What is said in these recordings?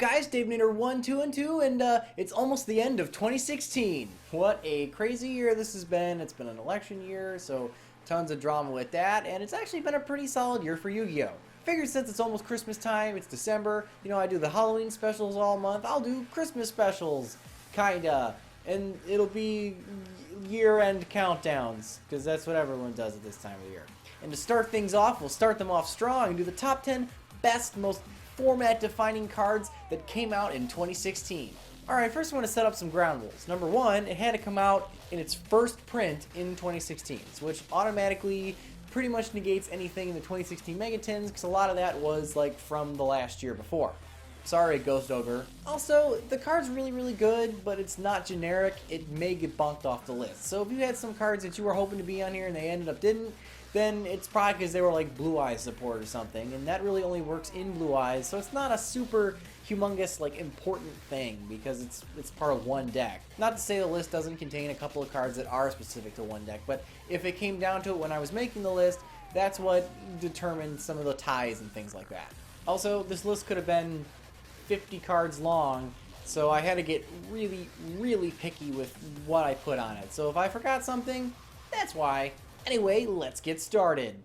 guys? Dave Nader 1, 2, and 2, and it's almost the end of 2016. What a crazy year this has been. It's been an election year, so tons of drama with that, and it's actually been a pretty solid year for Yu-Gi-Oh! Figured since it's almost Christmas time, it's December, you know, I do the Halloween specials all month, I'll do Christmas specials, kinda, and it'll be year-end countdowns, because that's what everyone does at this time of the year. And to start things off, we'll start them off strong and do the top 10 best, most format-defining cards that came out in 2016. Alright, first I want to set up some ground rules. Number one, it had to come out in its first print in 2016, which automatically pretty much negates anything in the 2016 Megatins, because a lot of that was like from the last year before. Sorry, Ghost Ogre. Also, the card's really good, but it's not generic. It may get bumped off the list. So if you had some cards that you were hoping to be on here and they ended up didn't, then it's probably because they were like Blue Eyes support or something, and that really only works in Blue Eyes, so it's not a super humongous, like, important thing, because it's part of one deck. Not to say the list doesn't contain a couple of cards that are specific to one deck, but if it came down to it when I was making the list, that's what determined some of the ties and things like that. Also, this list could have been 50 cards long, so I had to get really picky with what I put on it. So if I forgot something, that's why. Anyway, let's get started.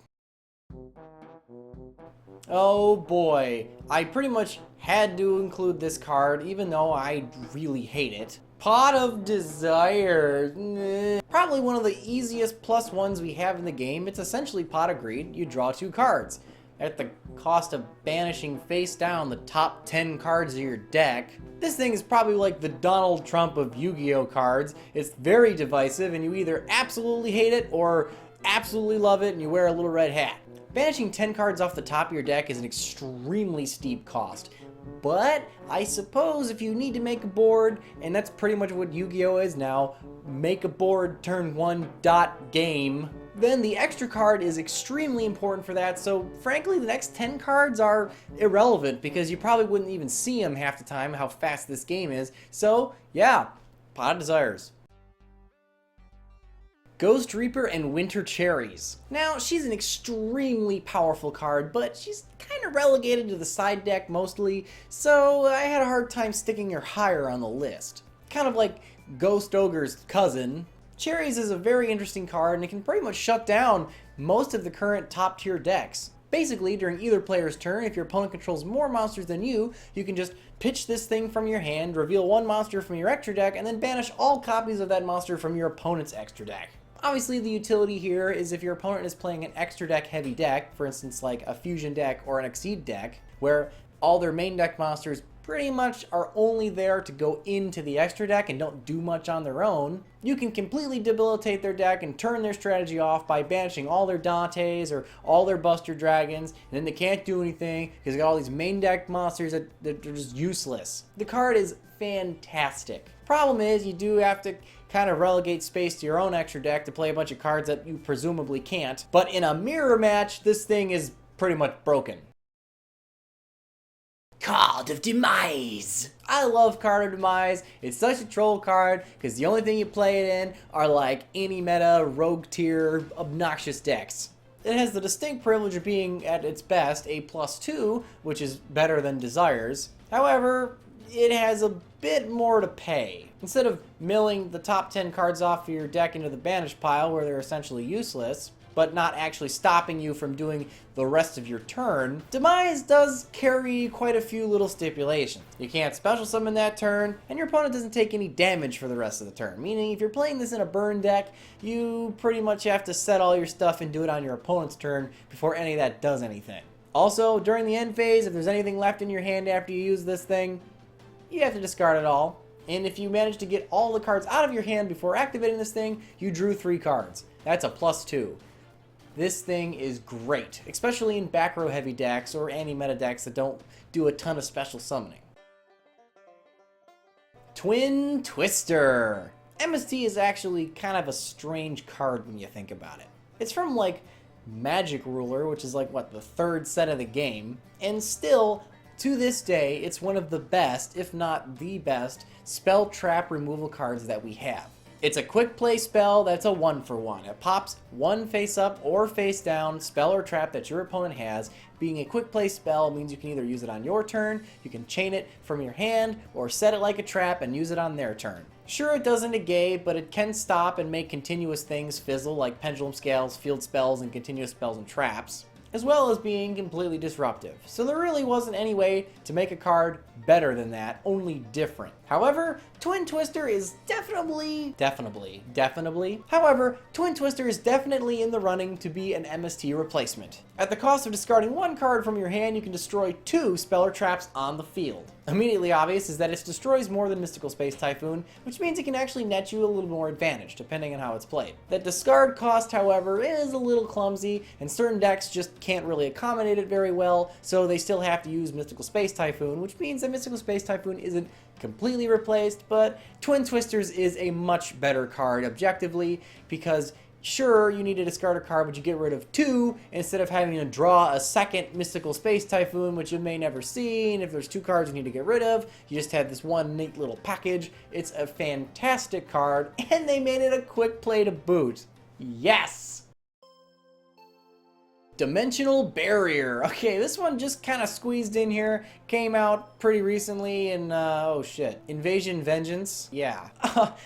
Oh boy, I pretty much had to include this card, even though I really hate it. Pot of Desire. Probably one of the easiest plus ones we have in the game. It's essentially Pot of Greed. You draw 2 cards. At the cost of banishing face down the top 10 cards of your deck. This thing is probably like the Donald Trump of Yu-Gi-Oh cards. It's very divisive, and you either absolutely hate it or absolutely love it and you wear a little red hat. Banishing 10 cards off the top of your deck is an extremely steep cost. But I suppose if you need to make a board, and that's pretty much what Yu-Gi-Oh is now, make a board turn 1 dot game, then the extra card is extremely important for that. So frankly, the next 10 cards are irrelevant because you probably wouldn't even see them half the time, how fast this game is. So yeah, Pot of Desires. Ghost Reaper and Winter Cherries. Now, she's an extremely powerful card, but she's kind of relegated to the side deck mostly, so I had a hard time sticking her higher on the list. Kind of like Ghost Ogre's cousin. Cherries is a very interesting card, and it can pretty much shut down most of the current top tier decks. Basically, during either player's turn, if your opponent controls more monsters than you can just pitch this thing from your hand, reveal one monster from your extra deck, and then banish all copies of that monster from your opponent's extra deck. Obviously, the utility here is if your opponent is playing an extra deck heavy deck, for instance like a fusion deck or an exceed deck, where all their main deck monsters pretty much are only there to go into the extra deck and don't do much on their own, you can completely debilitate their deck and turn their strategy off by banishing all their Dantes or all their Buster Dragons, and then they can't do anything because they got all these main deck monsters that are just useless. The card is fantastic. Problem is, you do have to kind of relegate space to your own extra deck to play a bunch of cards that you presumably can't, but in a mirror match, this thing is pretty much broken. Card of Demise. I love Card of Demise. It's such a troll card because the only thing you play it in are like anti-meta, rogue tier, obnoxious decks. It has the distinct privilege of being at its best a +2, which is better than Desires. However, it has a bit more to pay. Instead of milling the top 10 cards off of your deck into the banish pile where they're essentially useless, but not actually stopping you from doing the rest of your turn, Demise does carry quite a few little stipulations. You can't special summon that turn, and your opponent doesn't take any damage for the rest of the turn. Meaning, if you're playing this in a burn deck, you pretty much have to set all your stuff and do it on your opponent's turn before any of that does anything. Also, during the end phase, if there's anything left in your hand after you use this thing, you have to discard it all. And if you manage to get all the cards out of your hand before activating this thing, you drew 3 cards. That's a +2. This thing is great, especially in back row heavy decks or anti-meta decks that don't do a ton of special summoning. Twin Twister. MST is actually kind of a strange card when you think about it. It's from like Magic Ruler, which is like what, the 3rd set of the game, and still to this day, it's one of the best, if not the best, spell trap removal cards that we have. It's a quick play spell that's a 1-for-1. It pops 1 face up or face down spell or trap that your opponent has, being a quick play spell means you can either use it on your turn, you can chain it from your hand, or set it like a trap and use it on their turn. Sure, it doesn't negate, but it can stop and make continuous things fizzle, like pendulum scales, field spells, and continuous spells and traps, as well as being completely disruptive. So there really wasn't any way to make a card better than that, only different. However, Twin Twister is definitely in the running to be an MST replacement. At the cost of discarding one card from your hand, you can destroy 2 spell or traps on the field. Immediately obvious is that it destroys more than Mystical Space Typhoon, which means it can actually net you a little more advantage, depending on how it's played. That discard cost, however, is a little clumsy, and certain decks just can't really accommodate it very well, so they still have to use Mystical Space Typhoon, which means that Mystical Space Typhoon isn't completely replaced, but Twin Twisters is a much better card objectively, because sure, you need to discard a card, but you get rid of 2 instead of having to draw a second Mystical Space Typhoon, which you may never see, and if there's 2 cards you need to get rid of, you just have this one neat little package. It's a fantastic card, and they made it a quick play to boot. Yes! Dimensional Barrier. Okay, this one just kind of squeezed in here. Came out pretty recently in, oh shit, Invasion Vengeance. Yeah.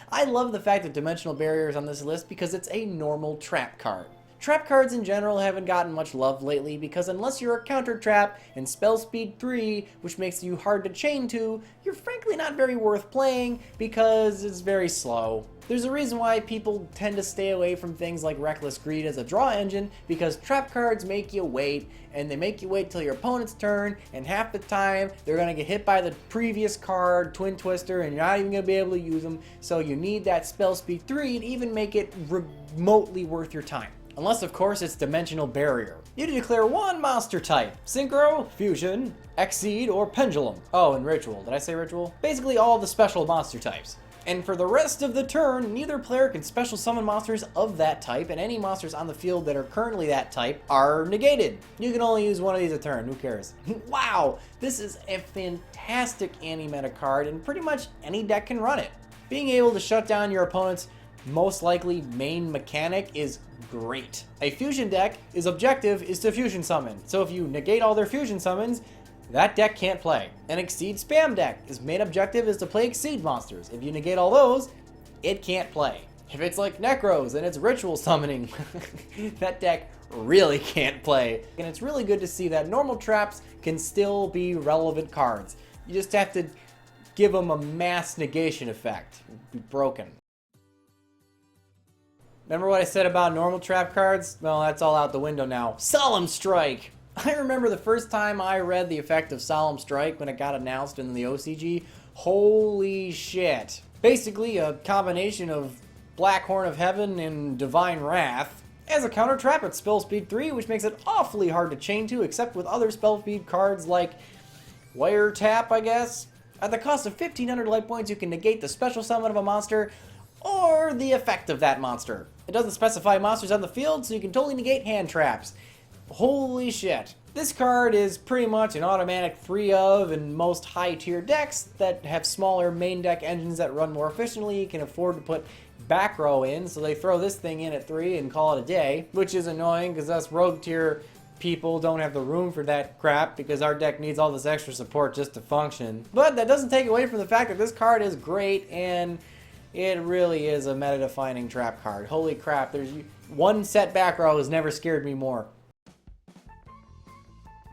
I love the fact that Dimensional Barrier is on this list because it's a normal trap card. Trap cards in general haven't gotten much love lately because unless you're a counter trap and spell speed 3, which makes you hard to chain to, you're frankly not very worth playing because it's very slow. There's a reason why people tend to stay away from things like Reckless Greed as a draw engine, because trap cards make you wait, and they make you wait till your opponent's turn, and half the time they're going to get hit by the previous card, Twin Twister, and you're not even going to be able to use them, so you need that spell speed 3 to even make it remotely worth your time. Unless, of course, it's Dimensional Barrier. You declare 1 monster type: Synchro, Fusion, Exceed, or Pendulum. Oh, and Ritual. Did I say Ritual? Basically all the special monster types. And for the rest of the turn, neither player can special summon monsters of that type, and any monsters on the field that are currently that type are negated. You can only use one of these a turn, who cares? Wow, this is a fantastic anti-meta card, and pretty much any deck can run it. Being able to shut down your opponent's most likely main mechanic is great. A fusion deck, its objective is to fusion summon, so if you negate all their fusion summons, that deck can't play. An Exceed spam deck, its main objective is to play Exceed monsters. If you negate all those, it can't play. If it's like Necros and it's ritual summoning, that deck really can't play. And it's really good to see that normal traps can still be relevant cards. You just have to give them a mass negation effect. It'll be broken. Remember what I said about normal trap cards? Well, that's all out the window now. Solemn Strike! I remember the first time I read the effect of Solemn Strike when it got announced in the OCG. Holy shit. Basically a combination of Black Horn of Heaven and Divine Wrath. As a counter trap, it's spell speed 3, which makes it awfully hard to chain to, except with other spell speed cards like Wiretap, I guess. At the cost of 1,500 life points, you can negate the special summon of a monster or the effect of that monster. It doesn't specify monsters on the field, so you can totally negate hand traps. Holy shit. This card is pretty much an automatic 3 of in most high tier decks that have smaller main deck engines that run more efficiently, can afford to put back row in, so they throw this thing in at 3 and call it a day, which is annoying because us rogue tier people don't have the room for that crap because our deck needs all this extra support just to function. But that doesn't take away from the fact that this card is great and it really is a meta-defining trap card. Holy crap, there's one set back row has never scared me more.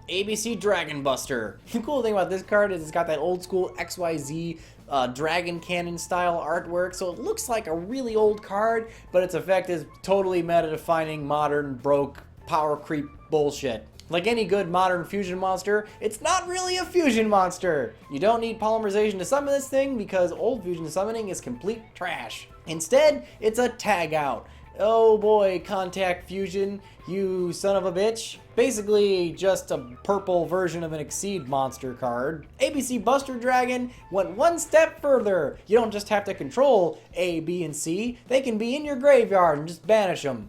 ABC Dragon Buster. The cool thing about this card is it's got that old school XYZ Dragon Cannon style artwork, so it looks like a really old card, but its effect is totally meta-defining, modern, broke, power creep bullshit. Like any good modern fusion monster, it's not really a fusion monster. You don't need polymerization to summon this thing because old fusion summoning is complete trash. Instead, it's a tag out. Oh boy, Contact Fusion, you son of a bitch. Basically just a purple version of an Exceed monster card. ABC Buster Dragon went one step further. You don't just have to control A, B, and C. They can be in your graveyard and just banish them.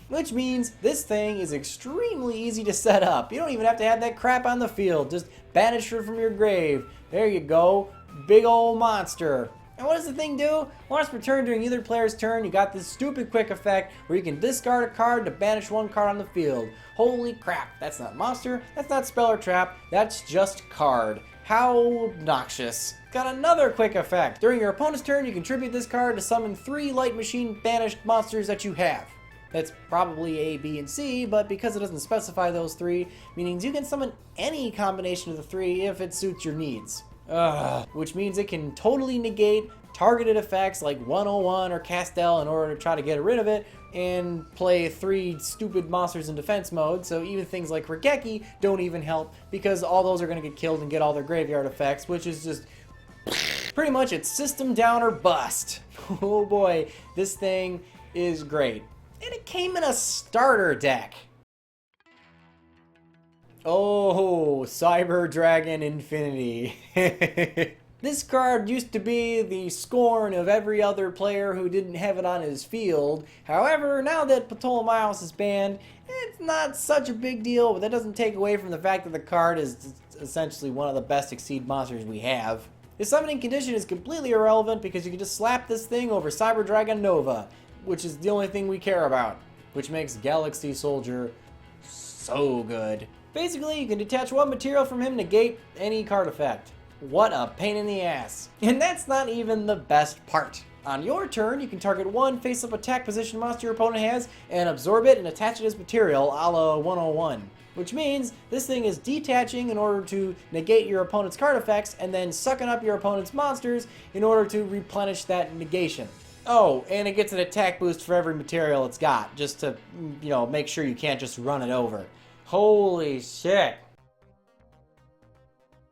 Which means this thing is extremely easy to set up. You don't even have to have that crap on the field. Just banish her from your grave. There you go. Big ol' monster. And what does the thing do? Once returned during either player's turn, you got this stupid quick effect where you can discard a card to banish one card on the field. Holy crap, that's not monster, that's not spell or trap, that's just card. How obnoxious. Got another quick effect. During your opponent's turn, you contribute this card to summon 3 Light Machine banished monsters that you have. That's probably A, B, and C, but because it doesn't specify those 3, meaning you can summon any combination of the 3 if it suits your needs. Which means it can totally negate targeted effects like 101 or Castell in order to try to get rid of it, and play 3 stupid monsters in defense mode, so even things like Regeki don't even help, because all those are going to get killed and get all their graveyard effects, which is just pretty much it's system down or bust. Oh boy, this thing is great. And it came in a starter deck. Oh, Cyber Dragon Infinity. This card used to be the scorn of every other player who didn't have it on his field. However, now that Ptolemaeus is banned, it's not such a big deal, but that doesn't take away from the fact that the card is essentially one of the best Exceed monsters we have. The summoning condition is completely irrelevant because you can just slap this thing over Cyber Dragon Nova, which is the only thing we care about, which makes Galaxy Soldier so good. Basically, you can detach 1 material from him, negate any card effect. What a pain in the ass. And that's not even the best part. On your turn, you can target 1 face-up attack position monster your opponent has and absorb it and attach it as material a la 101. Which means this thing is detaching in order to negate your opponent's card effects and then sucking up your opponent's monsters in order to replenish that negation. Oh, and it gets an attack boost for every material it's got, just to, make sure you can't just run it over. Holy shit.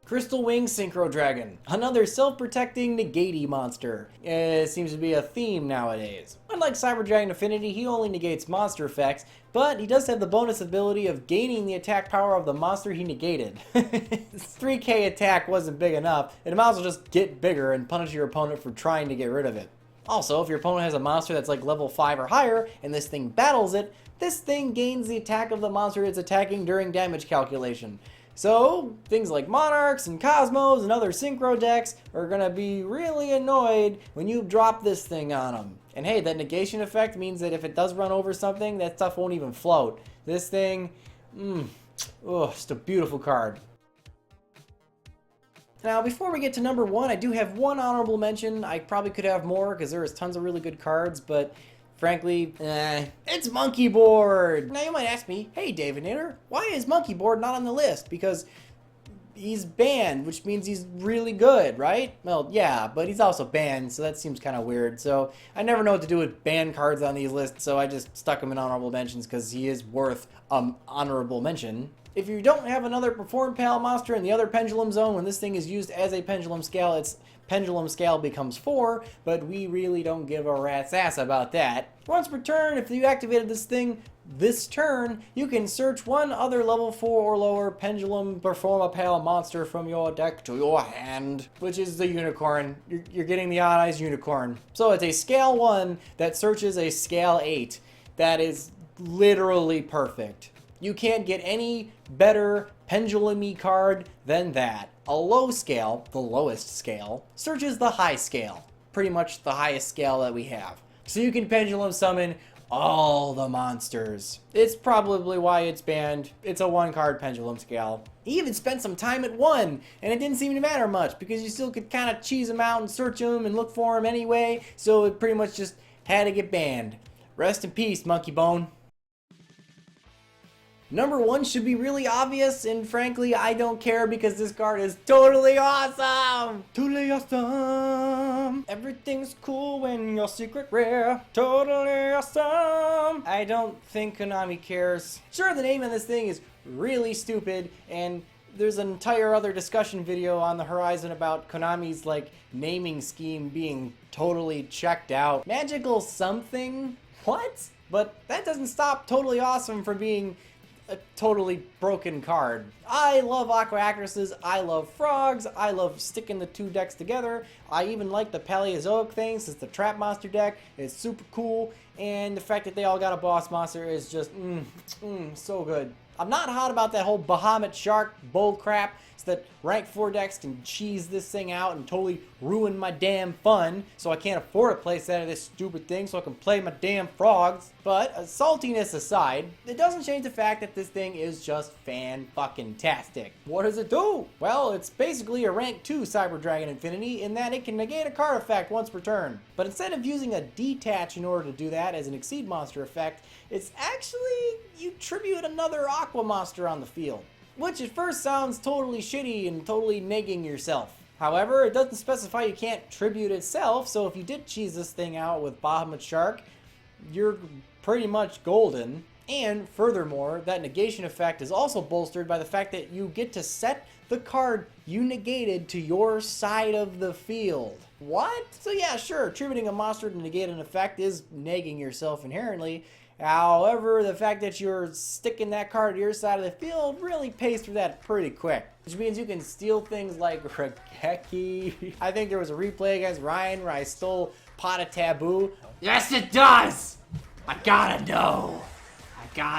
Crystal Wing Synchro Dragon, another self-protecting negate monster. It seems to be a theme nowadays. Unlike Cyber Dragon Affinity, he only negates monster effects, but he does have the bonus ability of gaining the attack power of the monster he negated. His 3k attack wasn't big enough, it might as well just get bigger and punish your opponent for trying to get rid of it. Also, if your opponent has a monster that's like level 5 or higher, and this thing battles it, this thing gains the attack of the monster it's attacking during damage calculation. So, things like Monarchs and Cosmos and other Synchro decks are going to be really annoyed when you drop this thing on them. And hey, that negation effect means that if it does run over something, that stuff won't even float. This thing, just a beautiful card. Now, before we get to number 1, I do have one honorable mention. I probably could have more because there is tons of really good cards, but frankly, it's Monkey Board. Now you might ask me, hey David Nader, why is Monkey Board not on the list? Because he's banned, which means he's really good, right? Well, yeah, but he's also banned, so that seems kind of weird. So I never know what to do with banned cards on these lists, so I just stuck him in honorable mentions because he is worth honorable mention. If you don't have another Perform Pal monster in the other Pendulum Zone, when this thing is used as a Pendulum Scale, its Pendulum Scale becomes 4, but we really don't give a rat's ass about that. Once per turn, if you activated this thing this turn, you can search 1 other level 4 or lower Pendulum Perform Pal monster from your deck to your hand, which is the Unicorn. You're getting the Odd Eyes Unicorn. So it's a Scale 1 that searches a Scale 8. That is literally perfect. You can't get any better pendulum-y card than that. A low scale, the lowest scale, searches the high scale. Pretty much the highest scale that we have. So you can pendulum summon all the monsters. It's probably why it's banned. It's a 1-card pendulum scale. He even spent some time at 1, and it didn't seem to matter much because you still could kind of cheese them out and search them and look for them anyway, so it pretty much just had to get banned. Rest in peace, Monkey Bone. Number 1 should be really obvious, and frankly, I don't care because this card is totally awesome! Totally awesome! Everything's cool when you're secret rare. Totally awesome! I don't think Konami cares. Sure, the name of this thing is really stupid, and there's an entire other discussion video on the horizon about Konami's, naming scheme being totally checked out. Magical something? What? But that doesn't stop Totally Awesome from being a totally broken card. I love Aqua Actresses, I love frogs, I love sticking the 2 decks together. I even like the Paleozoic thing since the Trap Monster deck is super cool, and the fact that they all got a boss monster is just so good. I'm not hot about that whole Bahamut Shark bull crap so that rank 4 decks can cheese this thing out and totally ruin my damn fun, so I can't afford to place out of this stupid thing so I can play my damn frogs. But saltiness aside, it doesn't change the fact that this thing is just fan-fucking-tastic. What does it do? Well, it's basically a rank 2 Cyber Dragon Infinity in that it can negate a card effect once per turn. But instead of using a detach in order to do that as an Exceed monster effect, it's actually you tribute another Aqua monster on the field. Which at first sounds totally shitty and totally negging yourself. However, it doesn't specify you can't tribute itself, so if you did cheese this thing out with Bahamut Shark, you're pretty much golden. And furthermore, that negation effect is also bolstered by the fact that you get to set the card you negated to your side of the field. What? So yeah, sure, attributing a monster to negate an effect is negging yourself inherently. However, the fact that you're sticking that card to your side of the field really pays for that pretty quick. Which means you can steal things like Regeki. I think there was a replay against Ryan where I stole Pot of Taboo. Yes, it does! I gotta know.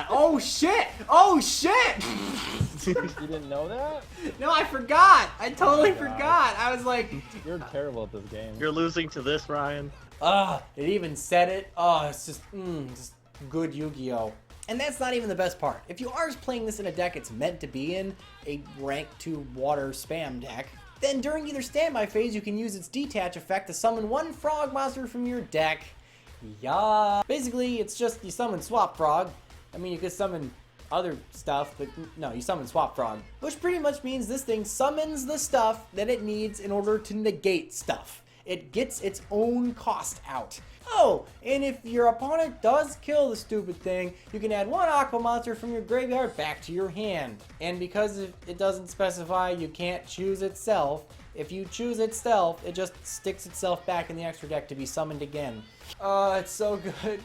Oh shit! Oh shit! You didn't know that? No, I forgot. I totally forgot. I was like... You're terrible at this game. You're losing to this, Ryan. It even said it. It's just good Yu-Gi-Oh! And that's not even the best part. If you are playing this in a deck it's meant to be in, a rank 2 water spam deck, then during either standby phase you can use its detach effect to summon one frog monster from your deck. Yeah. Basically, it's just you summon Swap Frog. I mean, you could summon other stuff, but no, you summon Swap Frog. Which pretty much means this thing summons the stuff that it needs in order to negate stuff. It gets its own cost out. Oh, and if your opponent does kill the stupid thing, you can add one Aqua monster from your graveyard back to your hand. And because it doesn't specify you can't choose itself, if you choose itself, it just sticks itself back in the extra deck to be summoned again. It's so good.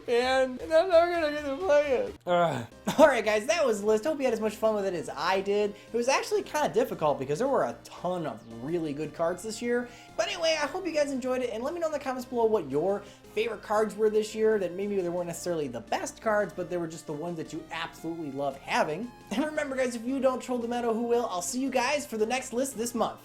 Man, and I'm never gonna get to play it. Alright guys, that was the list. Hope you had as much fun with it as I did. It was actually kind of difficult because there were a ton of really good cards this year. But anyway, I hope you guys enjoyed it, and let me know in the comments below what your favorite cards were this year, that maybe they weren't necessarily the best cards, but they were just the ones that you absolutely love having. And remember guys, if you don't troll the meta, who will? I'll see you guys for the next list this month.